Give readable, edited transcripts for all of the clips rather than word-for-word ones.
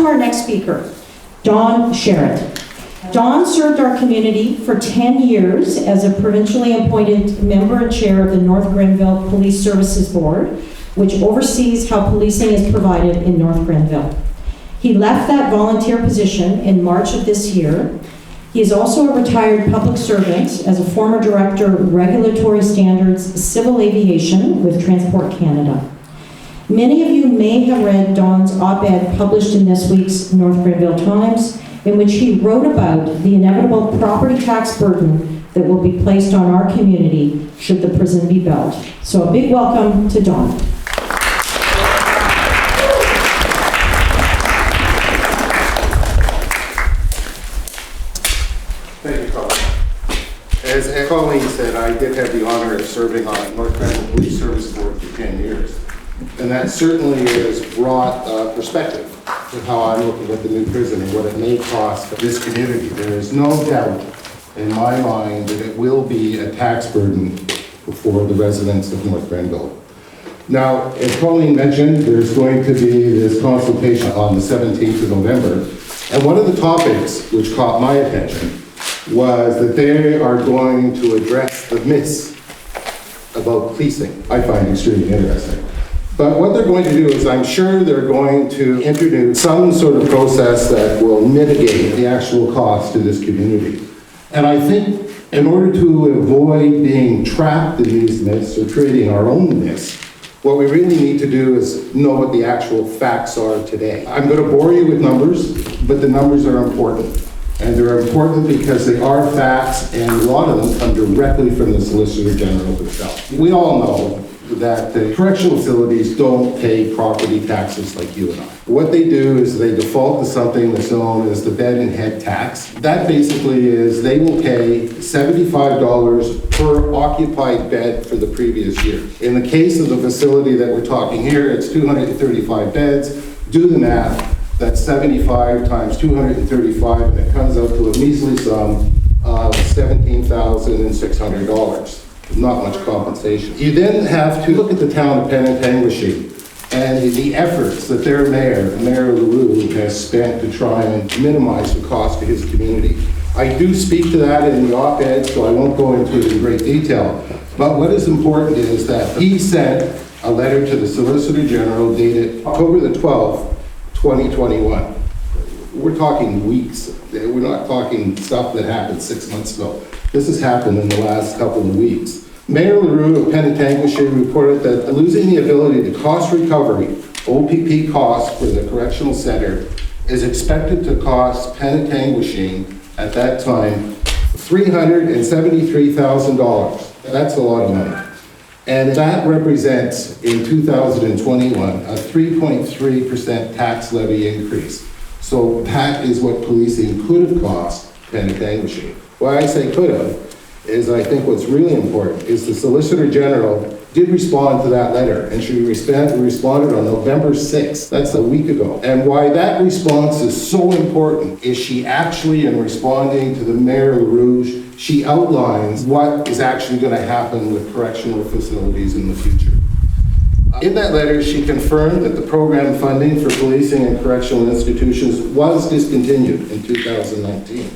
to our next speaker, Don Sherritt. Don served our community for 10 years as a provincially appointed member and chair of the North Grenville Police Services Board, which oversees how policing is provided in North Grenville. He left that volunteer position in March of this year. He is also a retired public servant as a former director of Regulatory Standards Civil Aviation with Transport Canada. Many of you may have read Don's op-ed published in this week's North Grenville Times, in which he wrote about the inevitable property tax burden that will be placed on our community should the prison be built. So a big welcome to Don. Thank you, Colleen. As Colleen said, I did have the honor of serving on North Grenville Police Service Board for 10 years. And that certainly has brought perspective to how I'm looking at the new prison and what it may cost this community. There is no doubt in my mind that it will be a tax burden for the residents of North Grenville. Now, as Colleen mentioned, there's going to be this consultation on the 17th of November. And one of the topics which caught my attention was that they are going to address the myths about policing. I find extremely interesting. But what they're going to do is, I'm sure they're going to introduce some sort of process that will mitigate the actual cost to this community. And I think in order to avoid being trapped in these myths or creating our own myths, what we really need to do is know what the actual facts are today. I'm going to bore you with numbers, but the numbers are important. And they're important because they are facts, and a lot of them come directly from the Solicitor General himself. We all know that the correctional facilities don't pay property taxes like you and I. What they do is they default to something that's known as the bed and head tax. That basically is they will pay $75 per occupied bed for the previous year. In the case of the facility that we're talking here, it's 235 beds. Do the math. That's 75 times 235, and it comes out to a measly sum of $17,600. Not much compensation. You then have to look at the town of Penetanguishene and the efforts that their mayor, Mayor LaRue, has spent to try and minimize the cost to his community. I do speak to that in the op-ed, so I won't go into it in great detail. But what is important is that he sent a letter to the Solicitor General dated October the 12th, 2021. We're talking weeks. We're not talking stuff that happened 6 months ago. This has happened in the last couple of weeks. Mayor LaRue of Penetanguishene reported that losing the ability to cost recovery, OPP costs for the correctional center, is expected to cost Penetanguishene at that time $373,000. That's a lot of money. And that represents, in 2021, a 3.3% tax levy increase. So that is what policing could have cost Penetanguishene. Why I say could have is I think what's really important is the Solicitor General did respond to that letter, and she responded on November 6th. That's a week ago. And why that response is so important is she actually, in responding to the Mayor LaRouge, she outlines what is actually going to happen with correctional facilities in the future. In that letter, she confirmed that the program funding for policing and correctional institutions was discontinued in 2019.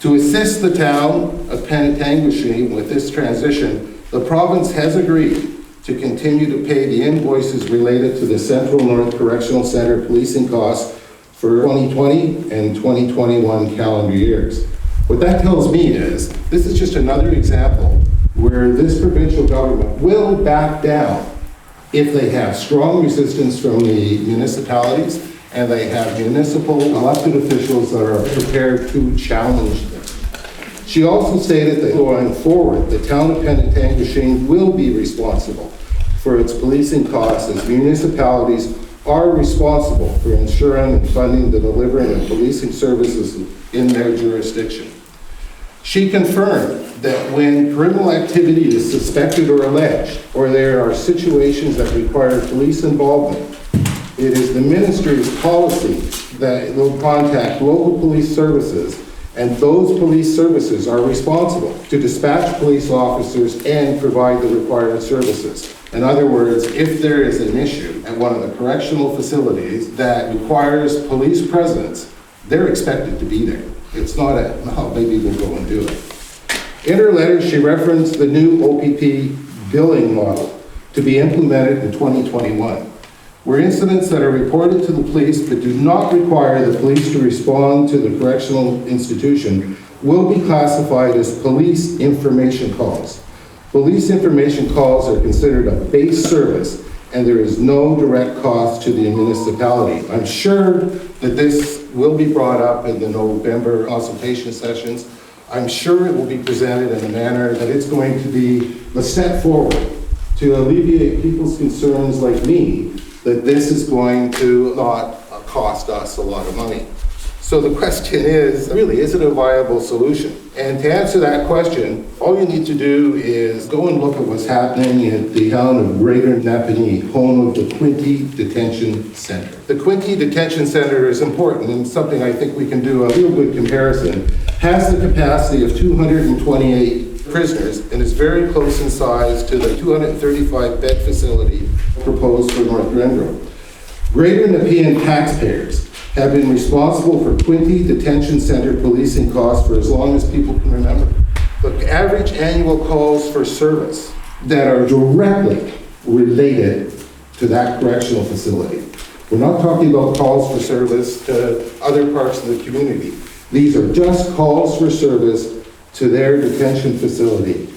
To assist the town of Penetanguishene with this transition, the province has agreed to continue to pay the invoices related to the Central North Correctional Center policing costs for 2020 and 2021 calendar years. What that tells me is this is just another example where this provincial government will back down if they have strong resistance from the municipalities and they have municipal elected officials that are prepared to challenge them. She also stated that going forward, the town of Penetanguishene will be responsible for its policing costs, as municipalities are responsible for ensuring and funding the delivering of policing services in their jurisdiction. She confirmed that when criminal activity is suspected or alleged, or there are situations that require police involvement, it is the ministry's policy that will contact local police services, and those police services are responsible to dispatch police officers and provide the required services. In other words, if there is an issue at one of the correctional facilities that requires police presence, they're expected to be there. It's not a, oh, maybe we'll go and do it. In her letter, she referenced the new OPP billing model to be implemented in 2021, where incidents that are reported to the police but do not require the police to respond to the correctional institution will be classified as police information calls. Police information calls are considered a base service, and there is no direct cost to the municipality. I'm sure that this will be brought up in the November consultation sessions. I'm sure it will be presented in a manner that it's going to be a step forward to alleviate people's concerns like me that this is going to not cost us a lot of money. So the question is, really, is it a viable solution? And to answer that question, all you need to do is go and look at what's happening at the town of Greater Napanee, home of the Quinte Detention Center. The Quinte Detention Center is important and something I think we can do a real good comparison. Has the capacity of 228 prisoners and is very close in size to the 235 bed facility proposed for North Grenville. Greater Nepean taxpayers have been responsible for Quinte Detention Center policing costs for as long as people can remember. The average annual calls for service that are directly related to that correctional facility. We're not talking about calls for service to other parts of the community. These are just calls for service to their detention facility.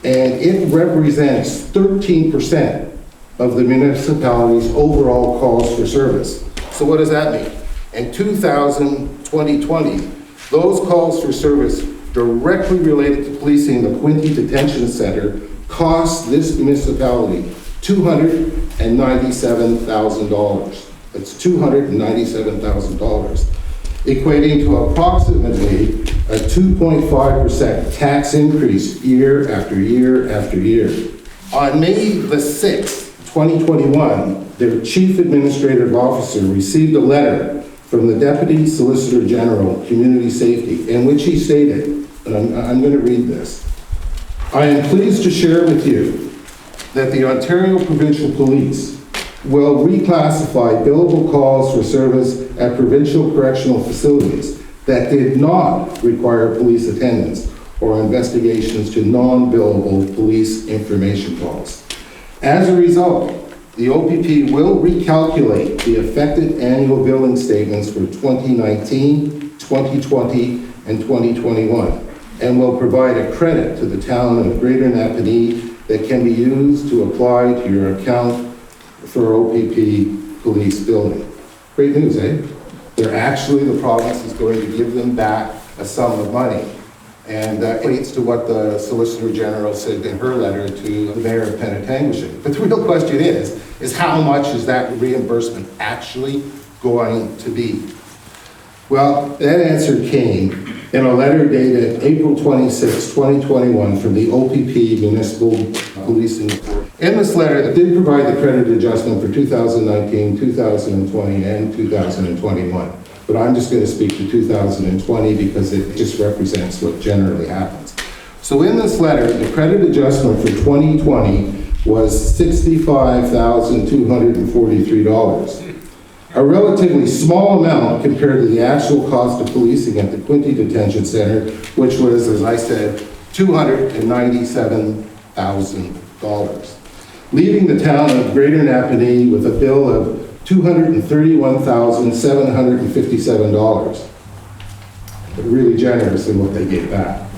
And it represents 13% of the municipality's overall calls for service. So what does that mean? In 2020, those calls for service directly related to policing the Quinte Detention Center cost this municipality $297,000. That's $297,000, equating to approximately a 2.5% tax increase year after year after year. On May the 6th, 2021, their chief administrative officer received a letter from the Deputy Solicitor General, Community Safety, in which he stated, and I'm going to read this, I am pleased to share with you that the Ontario Provincial Police will reclassify billable calls for service at provincial correctional facilities that did not require police attendance or investigations to non-billable police information calls. As a result, the OPP will recalculate the affected annual billing statements for 2019, 2020, and 2021, and will provide a credit to the town of Greater Napanee that can be used to apply to your account for OPP police billing. Great news, eh? The province is going to give them back a sum of money. And that relates to what the Solicitor General said in her letter to the Mayor of Penetanguishene. But the real question is how much is that reimbursement actually going to be? Well, that answer came in a letter dated April 26, 2021 from the OPP Municipal Policing Board. In this letter, that did provide the credit adjustment for 2019, 2020, and 2021. But I'm just going to speak to 2020 because it just represents what generally happens. So in this letter, the credit adjustment for 2020 was $65,243. A relatively small amount compared to the actual cost of policing at the Quinte Detention Center, which was, as I said, $297,000, leaving the town of Greater Napanee with a bill of $231,757. Really generous in what they gave back. Are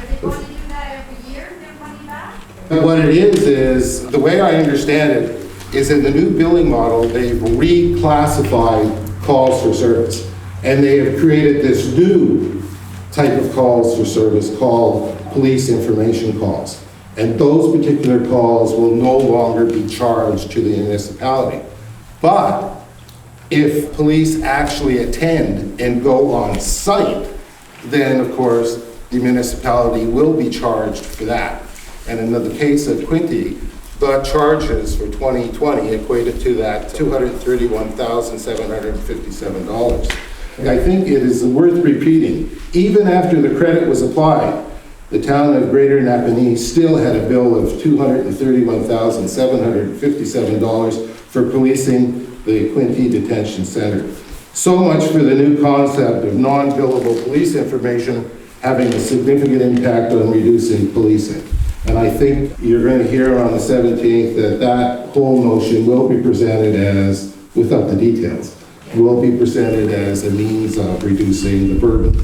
they going to do that every year, their money back? What it is the way I understand it, is in the new billing model, they've reclassified calls for service. And they have created this new type of calls for service called police information calls. And those particular calls will no longer be charged to the municipality. But if police actually attend and go on site, then of course the municipality will be charged for that. And in the case of Quinte, the charges for 2020 equated to that $231,757. I think it is worth repeating, even after the credit was applied, the town of Greater Napanee still had a bill of $231,757 for policing the Quinte Detention Center. So much for the new concept of non-billable police information having a significant impact on reducing policing. And I think you're going to hear on the 17th that that whole notion will be presented as, without the details, will be presented as a means of reducing the burden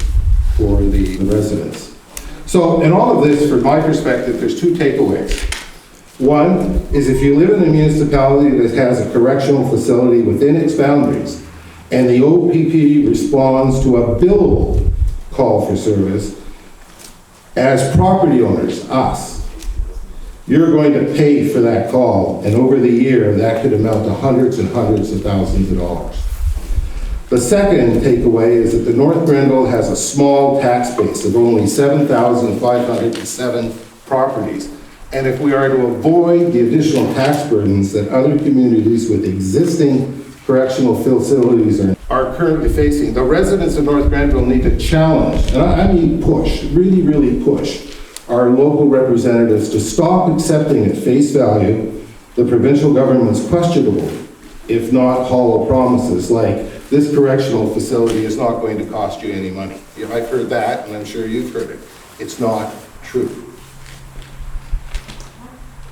for the residents. So in all of this, from my perspective, there's two takeaways. One is if you live in a municipality that has a correctional facility within its boundaries, and the OPP responds to a billable call for service, as property owners, us, you're going to pay for that call, and over the year, that could amount to hundreds and hundreds of thousands of dollars. The second takeaway is that the North Grenville has a small tax base of only 7,507 properties. And if we are to avoid the additional tax burdens that other communities with existing correctional facilities are currently facing, the residents of North Grenville need to challenge, and I mean push, really, really push, our local representatives to stop accepting at face value the provincial government's questionable, if not hollow promises, like this correctional facility is not going to cost you any money. I've heard that, and I'm sure you've heard it. It's not true.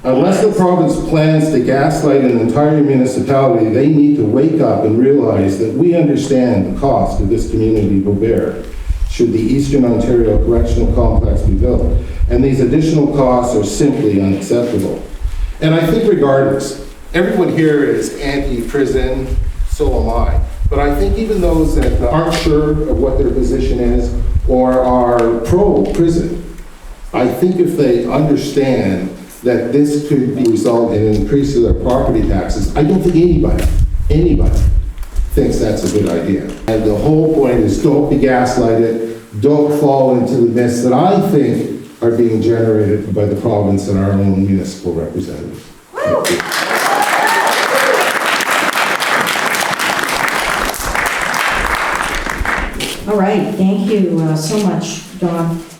Unless the province plans to gaslight an entire municipality, they need to wake up and realize that we understand the cost of this community will bear should the Eastern Ontario Correctional Complex be built. And these additional costs are simply unacceptable. And I think regardless, everyone here is anti-prison, so am I. But I think even those that aren't sure of what their position is or are pro-prison, I think if they understand that this could result in an increase of their property taxes, I don't think anybody thinks that's a good idea. And the whole point is don't be gaslighted, don't fall into the myths that I think are being generated by the province and our own municipal representatives. All right, thank you so much, Don.